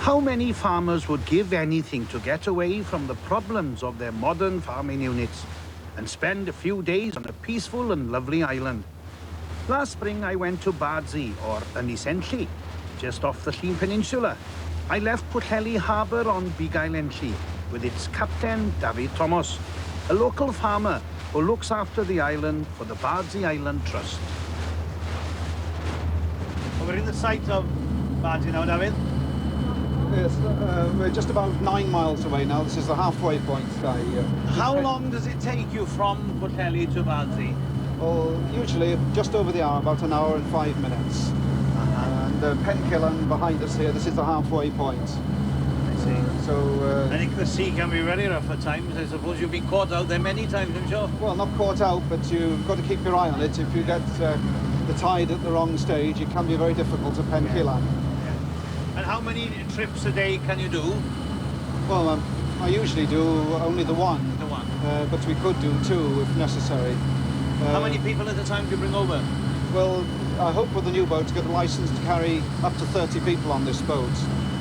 How many farmers would give anything to get away from the problems of their modern farming units and spend a few days on a peaceful and lovely island? Last spring I went to Bardsey, or Enlli, just off the Llyn Peninsula. I left Pwllheli Harbour on Dai Enlli with its captain, David Thomas, a local farmer who looks after the island for the Bardsey Island Trust. Well, we're in the site of Bardsey now, David. Yes, we're just about 9 miles away now. This is the halfway point. How long does it take you from Pwllheli to Bardsey? Well, usually just over the hour, about an hour and 5 minutes. And Penkillen behind us here, this is the halfway point. I see. I think the sea can be very rough at times. I suppose you've been caught out there many times, I'm sure. Well, not caught out, but you've got to keep your eye on it. If you get the tide at the wrong stage, it can be very difficult to Penkillen. Yeah. And how many trips a day can you do? Well, I usually do only the one. The one. But we could do 2 if necessary. How many people at a time do you bring over? Well, I hope with the new boat to get a license to carry up to 30 people on this boat.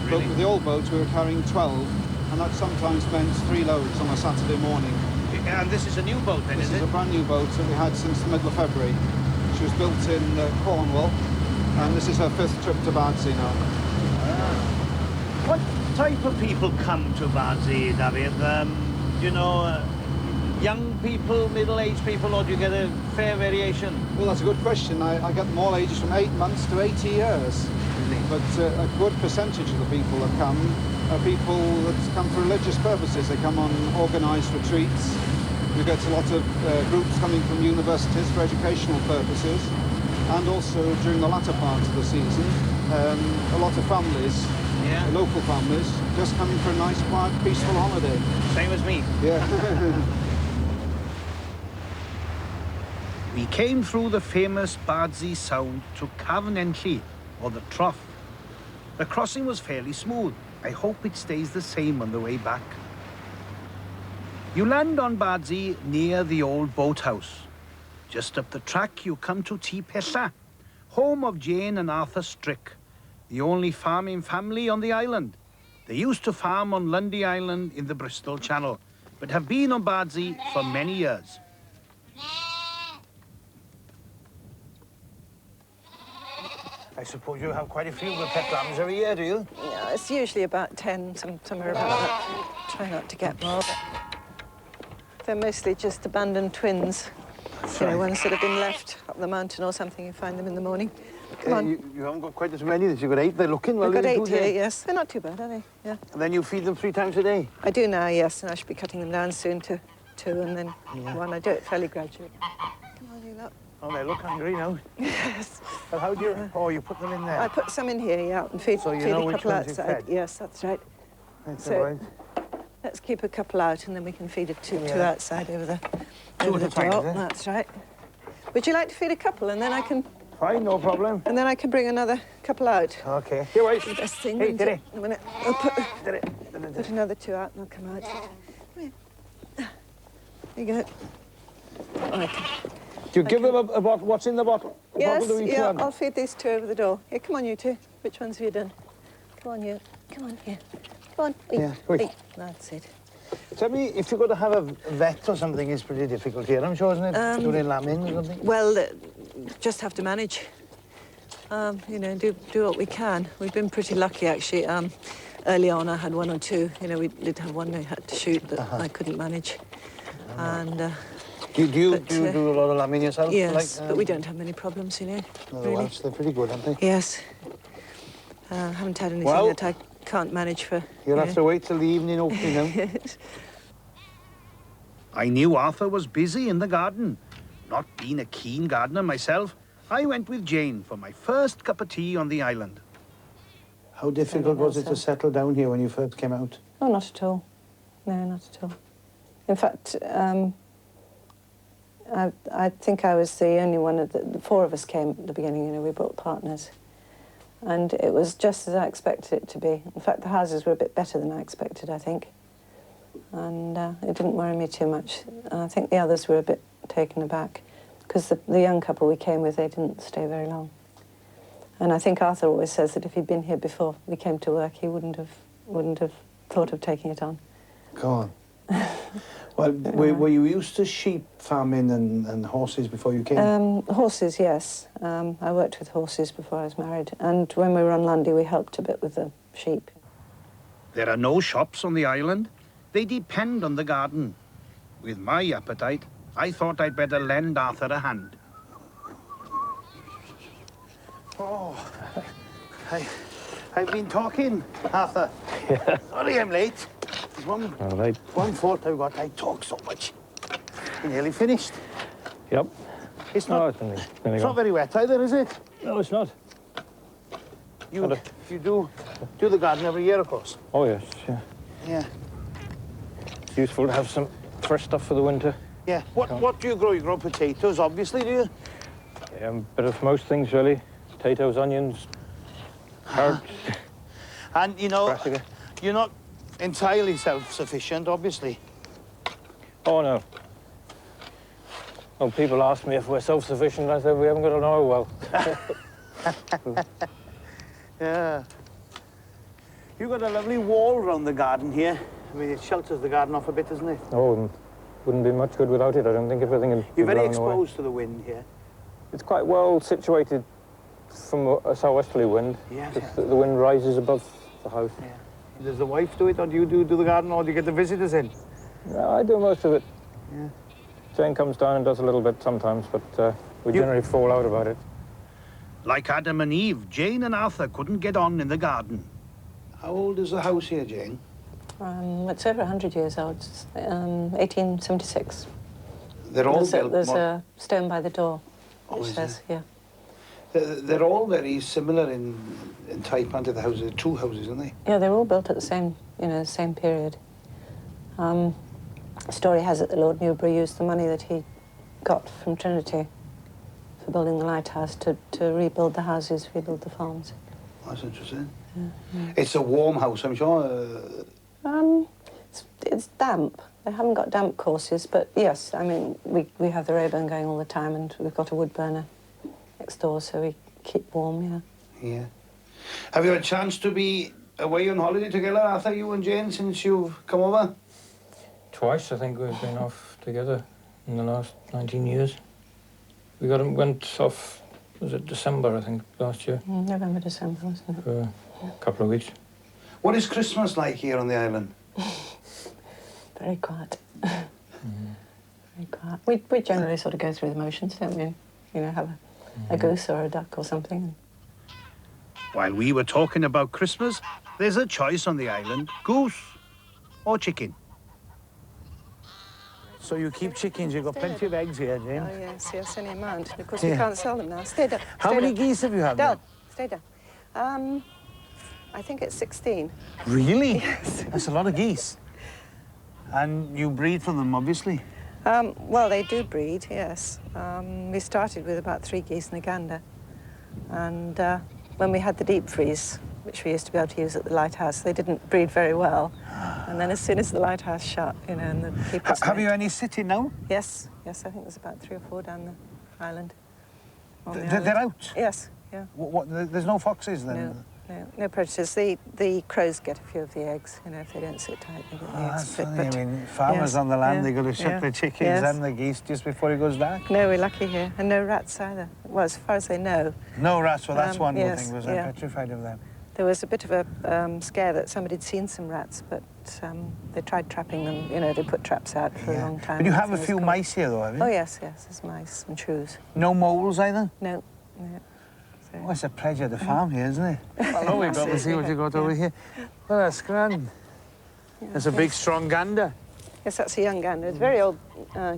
Really? But with the old boat we were carrying 12, and that sometimes meant 3 loads on a Saturday morning. And this is a new boat then, This is is it? a brand new boat that we had since the middle of February. She was built in Cornwall, and this is her 5th trip to Bardsey now. What type of people come to Bardsey, David? You know, young people, middle-aged people, or do you get a fair variation? Well, that's a good question. I get them all ages from 8 months to 80 years. Really? But a good percentage of the people that come are people that come for religious purposes. They come on organised retreats. We get a lot of groups coming from universities for educational purposes. And also during the latter part of the season, a lot of families, local families, just coming for a nice, quiet, peaceful holiday. Same as me. Yeah. We came through the famous Bardsey Sound to Cafn Enlli, or the Trough. The crossing was fairly smooth. I hope it stays the same on the way back. You land on Bardsey near the old boathouse. Just up the track you come to Tŷ Pella, home of Jane and Arthur Strick, the only farming family on the island. They used to farm on Lundy Island in the Bristol Channel, but have been on Bardsey for many years. I suppose you have quite a few pet lambs every year, do you? Yeah, it's usually about 10, somewhere about that. Try not to get more, but they're mostly just abandoned twins. You know, ones that have been left up the mountain or something. You find them in the morning. Come on. You haven't got quite as many as you've got 8. They're looking well. We've got 8 here, yes. They're not too bad, are they? Yeah. And then you feed them 3 times a day? I do now, yes, and I should be cutting them down soon to 2 and then 1. I do it fairly gradually. Come on, you lot. Oh, they look hungry now. Yes. But how do you... Oh, you put them in there? I put some in here, yeah, and feed, So you feed know a which couple ones you've outside. fed? Yes, that's right. That's So- all right. Let's keep a couple out and then we can feed it two outside over the, 2 over at the a time, door. is it? That's right. Would you like to feed a couple and then I can... Fine, no problem. And then I can bring another couple out. Okay. Here, wait. The best thing. Hey, isn't did it? it? A minute. I'll Did it? put another 2 out and they'll come out. Come here. There you go. Right. Do you give them a bottle? What's in the bottle? A Yes, bottle to each yeah, one? I'll feed these 2 over the door. Here, come on, you 2. Which ones have you done? Come on, you. Come on, here. Come on. Wait, Yeah, quick. wait. That's it. Tell me, if you've got to have a vet or something, it's pretty difficult here, I'm sure, isn't it? Doing lambing or something? Well, just have to manage. You know, do what we can. We've been pretty lucky, actually. Early on, I had 1 or 2. You know, we did have one I had to shoot that I couldn't manage. And Do you do a lot of lambing yourself? yes, like, but we don't have many problems, you know. No, really. Welsh, they're pretty good, aren't they? Yes. Haven't had anything Well, that I can't manage for. You'll have to wait till the evening opening now. I knew Arthur was busy in the garden. Not being a keen gardener myself, I went with Jane for my first cup of tea on the island. How difficult was it to settle down here when you first came out? Oh, not at all. No, not at all. In fact, I think I was the only one of the 4 of us came at the beginning, you know, we brought partners. And it was just as I expected it to be. In fact, the houses were a bit better than I expected, I think. And it didn't worry me too much. And I think the others were a bit taken aback because the young couple we came with, they didn't stay very long. And I think Arthur always says that if he'd been here before we came to work, he wouldn't have thought of taking it on. Go on. Well, were you used to sheep farming and horses before you came? Horses, yes. I worked with horses before I was married. And when we were on Lundy, we helped a bit with the sheep. There are no shops on the island. They depend on the garden. With my appetite, I thought I'd better lend Arthur a hand. Oh, I've been talking, Arthur. Yeah. Sorry I'm late. There's All right. one fault I've got. I talk so much. You're nearly finished. Yep. It's not, it's not very wet either, is it? No, it's not. You do the garden every year, of course. Oh, yes, yeah. Yeah. It's useful to have some fresh stuff for the winter. Yeah. What do you grow? You grow potatoes, obviously, do you? Yeah, a bit of most things, really. Potatoes, onions, carrots. And, you know, brassica. you're not entirely self-sufficient, obviously. Oh, no. Well, people ask me if we're self-sufficient. I said, we haven't got an oil well. Yeah. You've got a lovely wall around the garden here. I mean, it shelters the garden off a bit, doesn't it? Oh, wouldn't be much good without it. I don't think everything would be You're very blown away. exposed to the wind here. It's quite well situated from a southwesterly wind. Yes, The wind rises above the house. Yeah. Does the wife do it, or do you do the garden, or do you get the visitors in? No, I do most of it. Yeah. Jane comes down and does a little bit sometimes, but we generally fall out about it. Like Adam and Eve, Jane and Arthur couldn't get on in the garden. How old is the house here, Jane? It's over 100 years old. It's 1876. They're all built. There's a stone by the door, which is says, yeah. They're all very similar in type, aren't they? The houses, two houses, aren't they? Yeah, they're all built at the same, the same period. Story has it that Lord Newbury used the money that he got from Trinity for building the lighthouse to rebuild the houses, rebuild the farms. That's interesting. Yeah. It's a warm house, I'm sure. It's damp. They haven't got damp courses, but yes, I mean, we have the Rayburn going all the time, and we've got a wood burner next door, so we keep warm, yeah. Yeah. Have you had a chance to be away on holiday together, Arthur, you and Jane, since you've come over? Twice, I think, we've been off together in the last 19 years. We went off, was it December, I think, last year? November, December, wasn't it? For a couple of weeks. What is Christmas like here on the island? Very quiet. Very quiet. We generally sort of go through the motions, don't we? Have a goose or a duck or something. While we were talking about Christmas, there's a choice on the island, goose or chicken. So you keep chickens, you've got plenty of eggs here, Jane. Oh, yes, any amount. Of course, we can't sell them now. Stay down. How many geese have you had? Down. Stay down. I think it's 16. Really? Yes. That's a lot of geese. And you breed from them, obviously? Well, they do breed, yes. We started with about 3 geese and a gander. And when we had the deep freeze, which we used to be able to use at the lighthouse, they didn't breed very well. And then as soon as the lighthouse shut, and the people... Have you any sitting now? Yes, I think there's about 3 or 4 down the island. They're out? Yes, yeah. There's no foxes then? No predators. The crows get a few of the eggs, if they don't sit tight, they get the eggs. That's funny. I mean, farmers on the land, they've got to shut their chickens and the geese just before it goes dark. No, we're lucky here. And no rats either. Well, as far as they know. No rats, well, that's one good thing, because I'm yeah. petrified of them. There was a bit of a scare that somebody had seen some rats, but they tried trapping them. They put traps out for a long time. But you have a few mice here, though, have you? Oh, yes, there's mice and shrews. No moles either? No. Oh, it's a pleasure to farm here, isn't it? Well, we've got to see what you've got over here. Well, that's grand. That's a big, strong gander. Yes, that's a young gander. It's a very old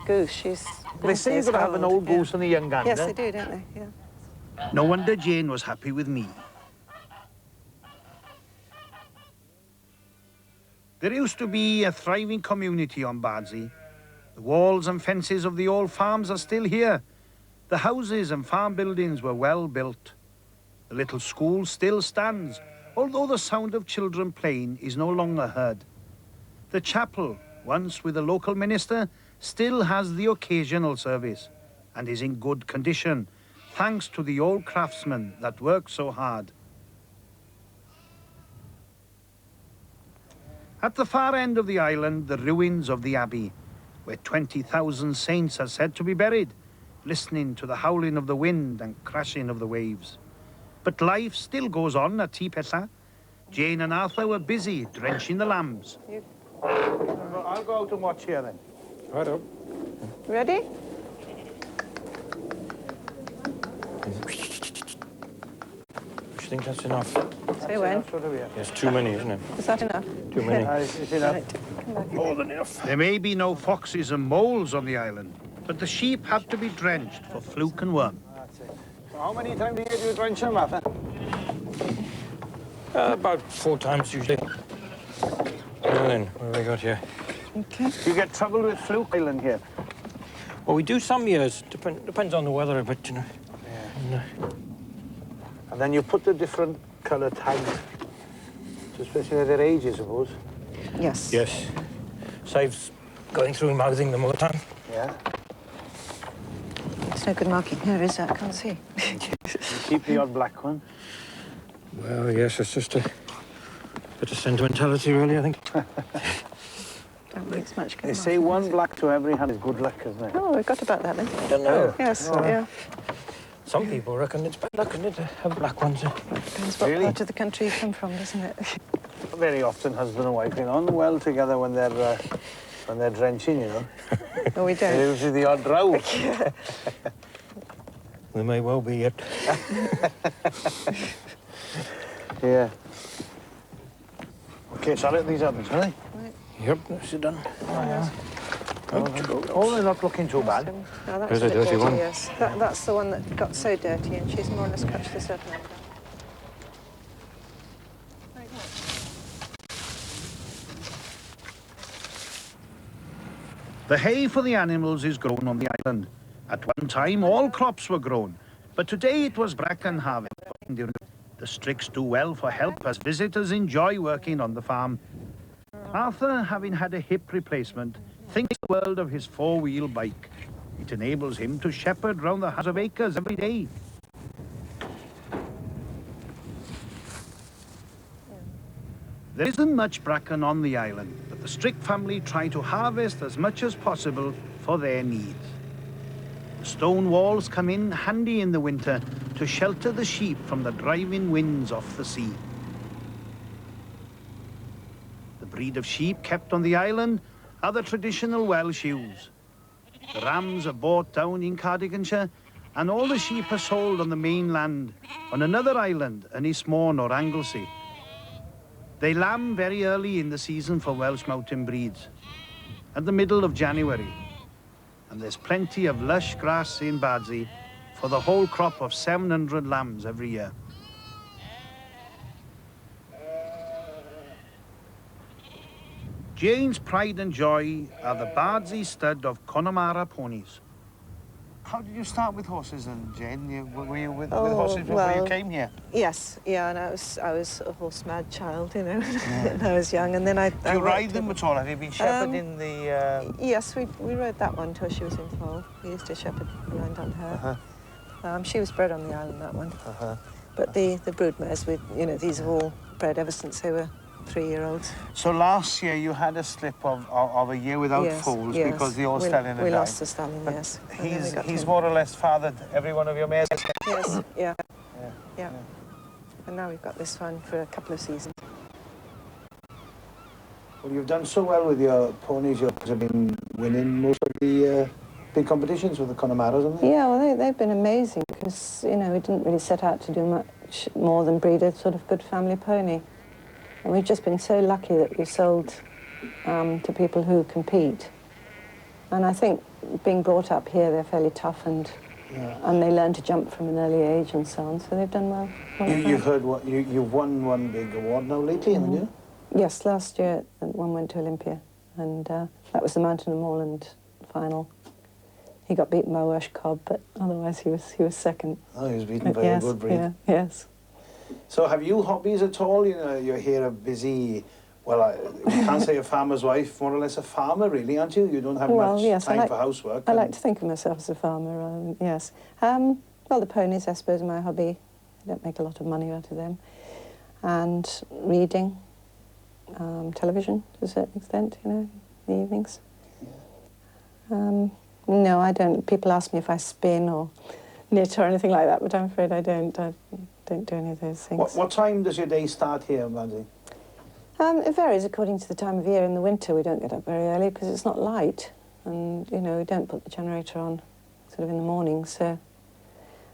goose. She's... They say you've got to have an old goose and a young gander. Yes, they do, don't they? Yeah. No wonder Jane was happy with me. There used to be a thriving community on Bardsey. The walls and fences of the old farms are still here. The houses and farm buildings were well built. The little school still stands, although the sound of children playing is no longer heard. The chapel, once with a local minister, still has the occasional service and is in good condition, thanks to the old craftsmen that worked so hard. At the far end of the island, the ruins of the abbey, where 20,000 saints are said to be buried, listening to the howling of the wind and crashing of the waves. But life still goes on at Tŷ Pella. Jane and Arthur were busy drenching the lambs. I'll go out and watch here then. Right up. Ready? I think that's enough. Say when. Yes, too many, isn't it? Is that enough? Too many. It's enough. Right. More than enough. There may be no foxes and moles on the island, but the sheep have to be drenched for fluke and worm. That's it. So how many times a year do you drench them, Arthur? About 4 times usually. And then, what have we got here? Okay. You get trouble with fluke island here. Well, we do some years. Depends on the weather a bit, you know. Yeah. And then you put the different colour tags, especially at their age, I suppose. Yes. Yes. Saves going through and mouthing them all the time. Yeah. There's no good marking here, is there? I can't see. You keep the odd black one. Well, yes, it's just a bit of sentimentality, really, I think. Don't make much good They say marking, one is it? black to every hand is good luck, isn't it? Oh, we've got about that then. Don't know. Yes, Oh. yeah. Some people reckon it's bad luck, isn't it, to have black ones. Depends what Really? part of the country you come from, doesn't it? Very often husband and wife get on well together when they're drenching, you know. No, we There's don't. usually the odd row. There may well be yet. Yeah. Okay, so I'll let these others, will I? Yep, that's it done. Oh, they're not looking too bad. No, that There's was a bit dirty one. yes. That's the one that got so dirty, and she's more or less cut to the certain number. The hay for the animals is grown on the island. At one time, all crops were grown, but today it was bracken harvest. The Stricks do well for help as visitors enjoy working on the farm. Arthur, having had a hip replacement, thinks the world of his 4-wheel bike. It enables him to shepherd round the hundreds of acres every day. There isn't much bracken on the island, but the Strick family try to harvest as much as possible for their needs. The stone walls come in handy in the winter to shelter the sheep from the driving winds off the sea. The breed of sheep kept on the island are the traditional Welsh ewes. The rams are bought down in Cardiganshire, and all the sheep are sold on the mainland, on another island, Ynys or Anglesey. They lamb very early in the season for Welsh mountain breeds, at the middle of January. And there's plenty of lush grass in Bardsey for the whole crop of 700 lambs every year. Jane's pride and joy are the Bardsey stud of Connemara ponies. How did you start with horses then, Jane? Were you with Oh, horses before you well, came here? Yes, yeah, and I was a horse mad child, you know, when I was young, and then I. Do I you worked ride them with- at all? Have you been shepherding the... Yes, we rode that one till she was in 12. We used to shepherd around on her. She was bred on the island, that one. But the broodmares, you know, these are all bred ever since they were 3-year-olds. So last year you had a slip of a year without Yes, foals yes. because the old stallion had We died. lost the stallion, But yes. And then we got He's him. more or less fathered every one of your mares. Yes, yeah. Yeah. Yeah. And now we've got this one for a couple of seasons. Well, you've done so well with your ponies. You have been winning most of the big competitions with the Connemara's, haven't they? Yeah, well, they've been amazing because, you know, we didn't really set out to do much more than breed a sort of good family pony. And we've just been so lucky that we've sold to people who compete. And I think being brought up here, they're fairly tough and they learn to jump from an early age and so on. So they've done well. You've heard what you've won one big award now lately, haven't you? Yes, last year one went to Olympia, and that was the Mountain of Moorland final. He got beaten by Welsh Cobb, but otherwise he was second. Oh, he was beaten by a Yes, good breed. yeah, yes. So have you hobbies at all? You know, you're here a busy, well, we can't say a farmer's wife, more or less a farmer, really, aren't you? You don't have much time for housework. I like to think of myself as a farmer, yes. Well, the ponies, I suppose, are my hobby. I don't make a lot of money out of them. And reading, television to a certain extent, you know, in the evenings. No, I don't. People ask me if I spin or knit or anything like that, but I'm afraid I don't. I don't do any of those things. What time does your day start here, Bardsey? It varies according to the time of year. In the winter, we don't get up very early because it's not light, and you know we don't put the generator on sort of in the morning, so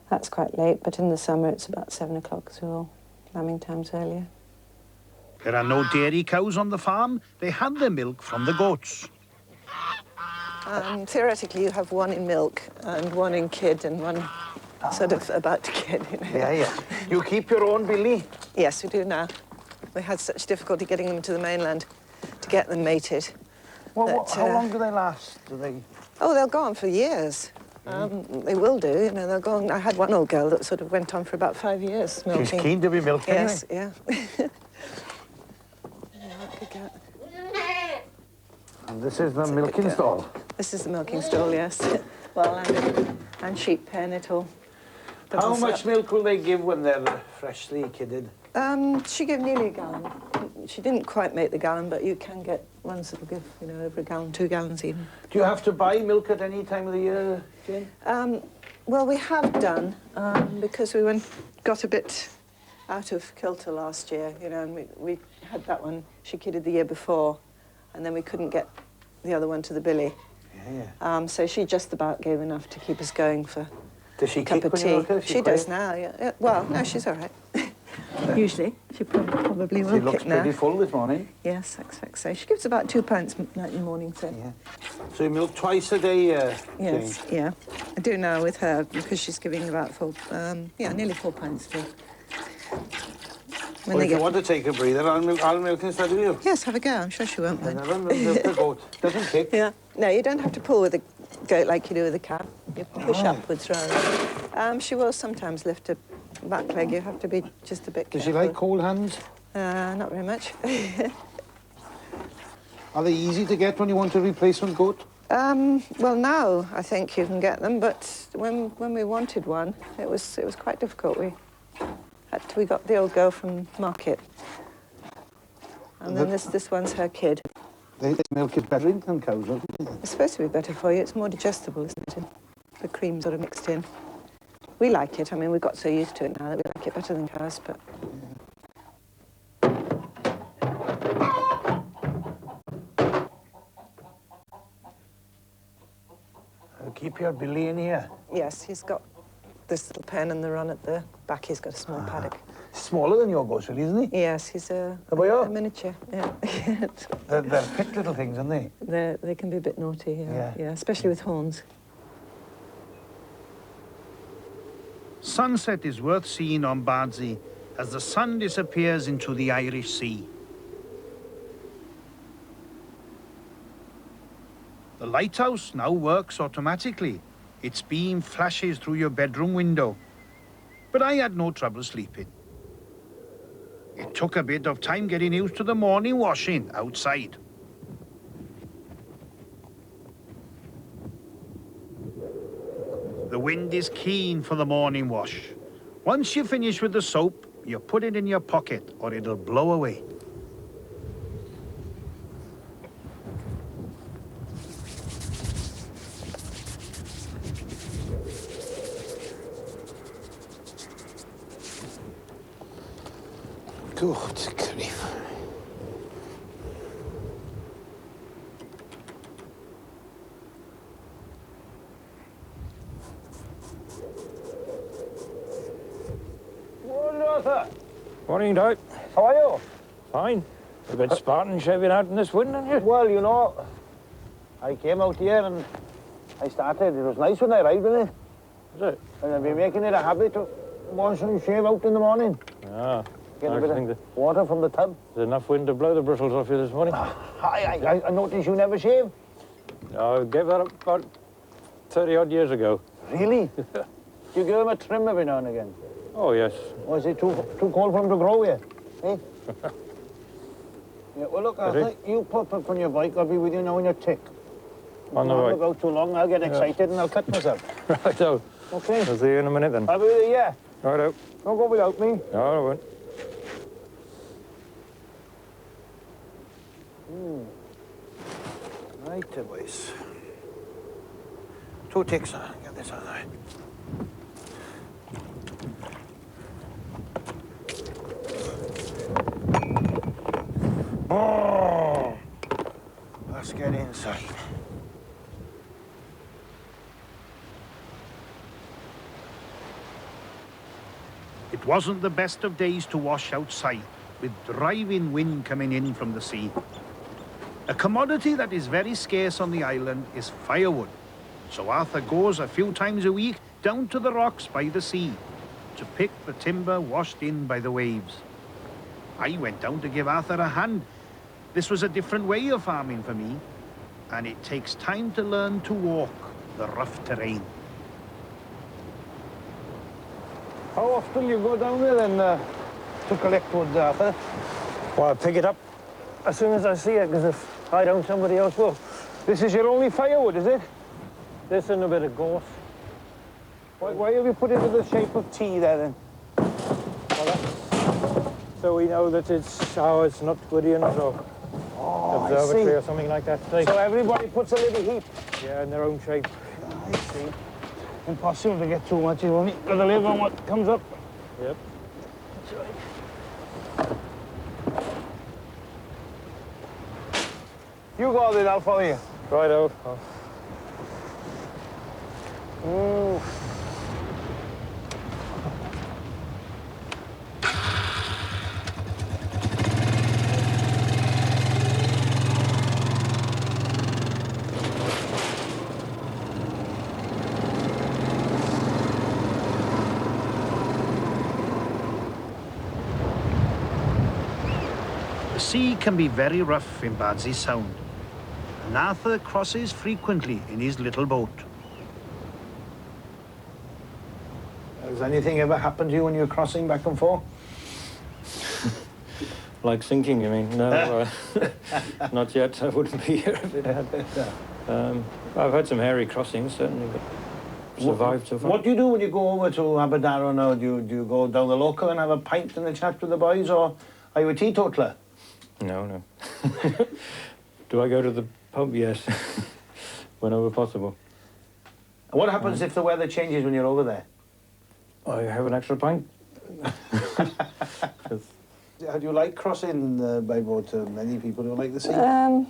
that's quite late. But in the summer, it's about 7 o'clock, so all lambing time's earlier. There are no dairy cows on the farm. They had their milk from the goats. Theoretically, you have one in milk and one in kid and one sort of about to kid. You know? Yeah. You keep your own billy? Yes, we do now. We had such difficulty getting them to the mainland to get them mated. Well, that, how long do they last? Do they? Oh, they'll go on for years. They will do, you know, they'll go on. I had one old girl that sort of went on for about 5 years milking. She's keen to be milked Yes, anyway. yeah. Good girl. And this is the milking stall? This is the milking stall, yes. Well, and sheep pen, it all. How much milk will they give when they're freshly kidded? She gave nearly a gallon. She didn't quite make the gallon, but you can get ones that will give, you know, over a gallon, 2 gallons even. Do you have to buy milk at any time of the year, Jane? Well, we have done, because we got a bit out of kilter last year, you know, and we had that one, she kidded the year before, and then we couldn't get the other one to the billy. Yeah. So she just about gave enough to keep us going for Does she a cup kick of when tea. you milk her? She does now, yeah. Well, no, she's all right. Usually. She probably will She looks kick now. pretty full this morning. Yes, so she gives about 2 pints night and morning, so. Yeah. So you milk twice a day, Yes, Jane? yeah. I do now with her because she's giving about nearly 4 pints too. Well, if you want to take a breather, I'll milk instead of you. Yes, have a go. I'm sure she won't mind. The goat doesn't kick. Yeah. No, you don't have to pull with a goat like you do with a cow. You push upwards rather. She will sometimes lift a back leg. You have to be just a bit careful. Does she like cold hands? Not very much. Are they easy to get when you want a replacement goat? Well, now I think you can get them, but when we wanted one, it was quite difficult. We got the old girl from market, and then this one's her kid. They milk it better than cows, don't they? It's supposed to be better for you. It's more digestible, isn't it? The cream's sort of mixed in. We like it. I mean, we've got so used to it now that we like it better than cows, but... Keep your billy in here. Yes, he's got this little pen and the run at the back. He's got a small paddock. Smaller than your goats, really, isn't he? Yes, he's a miniature, yeah. They're fit little things, aren't they? They can be a bit naughty, yeah, especially with horns. Sunset is worth seeing on Bardsey as the sun disappears into the Irish Sea. The lighthouse now works automatically. Its beam flashes through your bedroom window. But I had no trouble sleeping. It took a bit of time getting used to the morning washing outside. The wind is keen for the morning wash. Once you finish with the soap, you put it in your pocket or it'll blow away. Good grief. Morning, Arthur. Morning, Doc. How are you? Fine. A bit Spartan shaving out in this wind, aren't you? Well, you know, I came out here and I started. It was nice when I arrived, wasn't it? Was it? And I've been making it a habit to wash and shave out in the morning. Ah. Get a bit of water from the tub. There's enough wind to blow the bristles off you this morning. I noticed you never shave. I gave that up about 30-odd years ago. Really? Do you give him a trim every now and again? Oh, yes. Or is it too cold for him to grow here? Eh? Yeah, well, look, Arthur, you pop up on your bike. I'll be with you now in your tick. On the way. Don't go too long. I'll get excited and I'll cut myself. Right, so Okay. I'll see you in a minute then. I'll be with you, yeah. Righto. Don't go without me. No, I won't. Right, boys. 2 ticks, get this out of the way. Oh! Let's get inside. It wasn't the best of days to wash outside, with driving wind coming in from the sea. A commodity that is very scarce on the island is firewood, so Arthur goes a few times a week down to the rocks by the sea to pick the timber washed in by the waves. I went down to give Arthur a hand. This was a different way of farming for me, and it takes time to learn to walk the rough terrain. How often you go down there then to collect wood, Arthur? Well, I pick it up As soon as I see it, because if I don't, somebody else will. This is your only firewood, is it? This and a bit of gorse. Why have you put it in the shape of T there then? Well, that's so we know that it's ours, not Gwydian's or observatory or something like that. So everybody puts a little heap. Yeah, in their own shape. I see. Impossible to get too much. You've only got to live on what comes up. Yep. That's right. You go then, I'll follow you. Righto. Ooh. The sea can be very rough in Bardsey Sound, and Arthur crosses frequently in his little boat. Has anything ever happened to you when you're crossing back and forth? Like sinking, you mean? No, not yet. I wouldn't be here if it had. I've had some hairy crossings, certainly, but survived so far. What do you do when you go over to Aberdaron now? Do you go down the local and have a pint and a chat with the boys, or are you a teetotaler? No. Do I go to the pub? Yes. Whenever possible. And what happens if the weather changes when you're over there? I have an extra pint. How do you like crossing by boat? Many people don't like the sea. I'm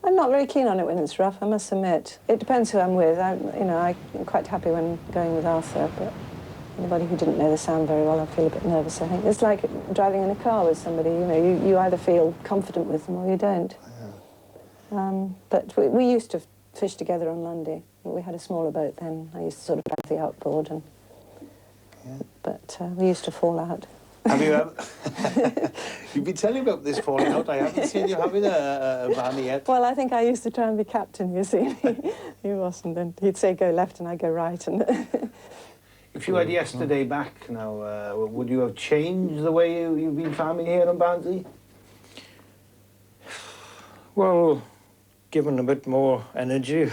not very keen on it when it's rough, I must admit. It depends who I'm with. I'm quite happy when going with Arthur, but anybody who didn't know the Sound very well, I feel a bit nervous, I think. It's like driving in a car with somebody, you either feel confident with them or you don't. Yeah. But we used to fish together on Lundy. We had a smaller boat then. I used to sort of drive the outboard, and but we used to fall out. Have you ever... You've been telling me about this falling out. I haven't seen you having a van yet. Well, I think I used to try and be captain, you see. He wasn't, and he'd say go left and I'd go right. And If you had yesterday back now, would you have changed the way you've been farming here in Bardsey? Well, given a bit more energy.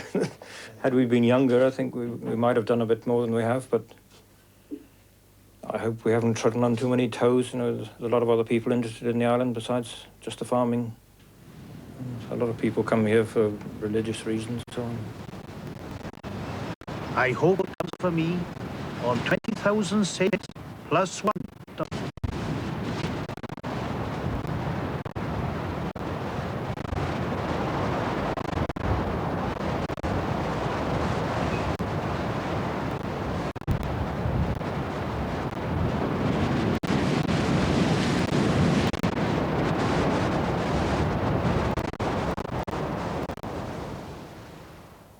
Had we been younger, I think we might have done a bit more than we have, but I hope we haven't trodden on too many toes. There's a lot of other people interested in the island besides just the farming. A lot of people come here for religious reasons and so on. I hope it comes for me on 20,000 sailors plus one.